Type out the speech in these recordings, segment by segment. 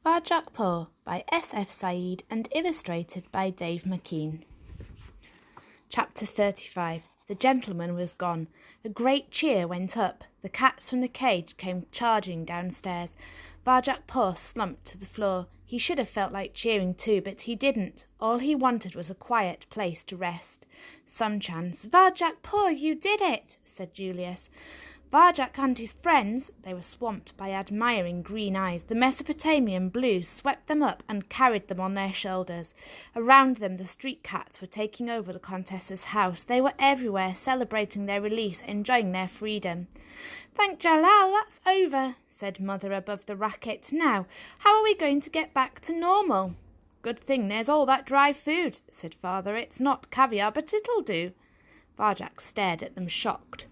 Varjak Paw by S.F. Said and illustrated by Dave McKean. Chapter 35. The gentleman was gone. A great cheer went up. The cats from the cage came charging downstairs. Varjak Paw slumped to the floor. He should have felt like cheering too, but he didn't. All he wanted was a quiet place to rest. Some chance. "Varjak Paw, you did it," said Julius. Varjak and his friends, they were swamped by admiring green eyes. The Mesopotamian blues swept them up and carried them on their shoulders. Around them the street cats were taking over the Contessa's house. They were everywhere, celebrating their release, enjoying their freedom. "Thank Jalal, that's over," said Mother above the racket. "Now, how are we going to get back to normal?" "Good thing there's all that dry food," said Father. "It's not caviar, but it'll do." Varjak stared at them, shocked.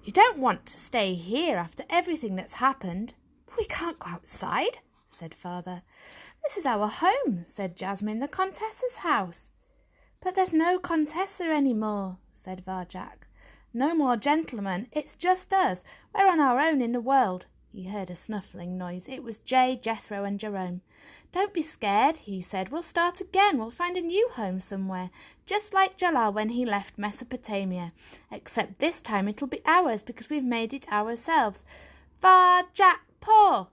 "You don't want to stay here after everything that's happened?" "We can't go outside," said Father. "This is our home," said Jasmine, "the Contessa's house." "But there's no Contessa any more," said Varjak. "No more gentlemen. It's just us. We're on our own in the world." He heard a snuffling noise. It was Jay, Jethro and Jerome. "Don't be scared," he said. "We'll start again. We'll find a new home somewhere, just like Jalal when he left Mesopotamia. Except this time it'll be ours because we've made it ourselves. Varjak Paw!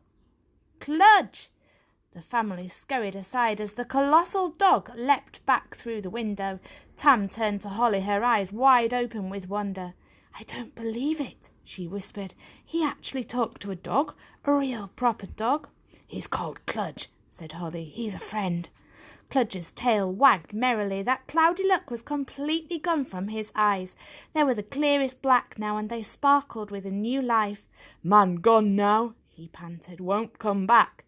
Cludge!" The family scurried aside as the colossal dog leapt back through the window. Tam turned to Holly, her eyes wide open with wonder. "I don't believe it," she whispered. "He actually talked to a dog, a real proper dog." "He's called Cludge," said Holly. "He's a friend." Cludge's tail wagged merrily. That cloudy look was completely gone from his eyes. They were the clearest black now, and they sparkled with a new life. "Man gone now," he panted. "Won't come back."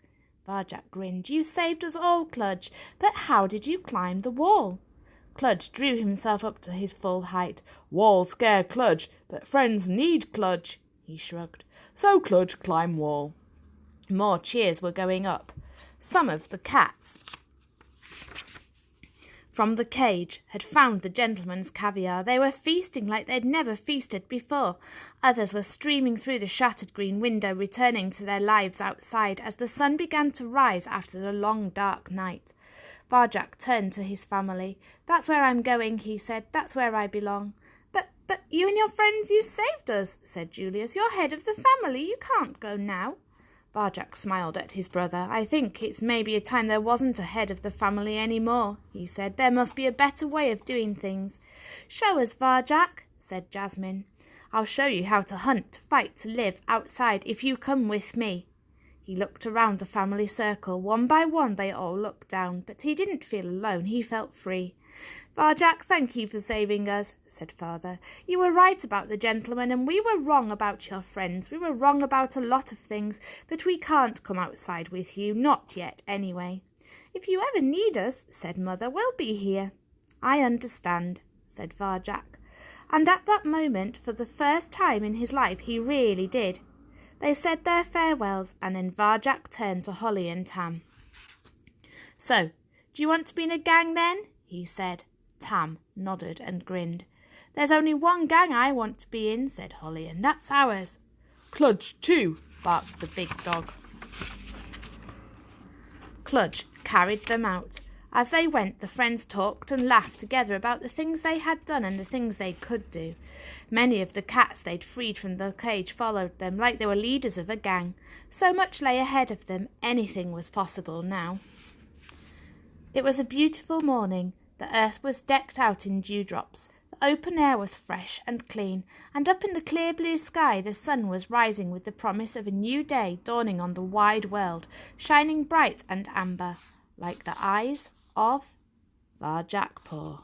Varjak grinned. "You saved us all, Cludge. But how did you climb the wall?" Cludge drew himself up to his full height. "Wall scare Cludge, but friends need Cludge," he shrugged. "So Cludge climb wall." More cheers were going up. Some of the cats from the cage had found the gentleman's caviar. They were feasting like they'd never feasted before. Others were streaming through the shattered green window, returning to their lives outside as the sun began to rise after the long dark night. Varjak turned to his family. "That's where I'm going," he said. "That's where I belong." But you and your friends, you saved us," said Julius. "You're head of the family. You can't go now." Varjak smiled at his brother. "I think it's maybe a time there wasn't a head of the family any more," he said. "There must be a better way of doing things." "Show us, Varjak," said Jasmine. "I'll show you how to hunt, to fight, to live outside if you come with me." He looked around the family circle. One by one they all looked down, but he didn't feel alone. He felt free. "Varjak, thank you for saving us," said Father. "You were right about the gentleman, and we were wrong about your friends. We were wrong about a lot of things, but we can't come outside with you, not yet anyway." "If you ever need us," said Mother, "we'll be here." "I understand," said Varjak. And at that moment, for the first time in his life, he really did. They said their farewells, and then Varjak turned to Holly and Tam. "So, do you want to be in a gang then?" he said. Tam nodded and grinned. "There's only one gang I want to be in," said Holly, "and that's ours." "Cludge too," barked the big dog. Cludge carried them out. As they went, the friends talked and laughed together about the things they had done and the things they could do. Many of the cats they'd freed from the cage followed them like they were leaders of a gang. So much lay ahead of them. Anything was possible now. It was a beautiful morning. The earth was decked out in dewdrops. The open air was fresh and clean, and up in the clear blue sky the sun was rising with the promise of a new day dawning on the wide world, shining bright and amber, like the eyes of Varjak Paw.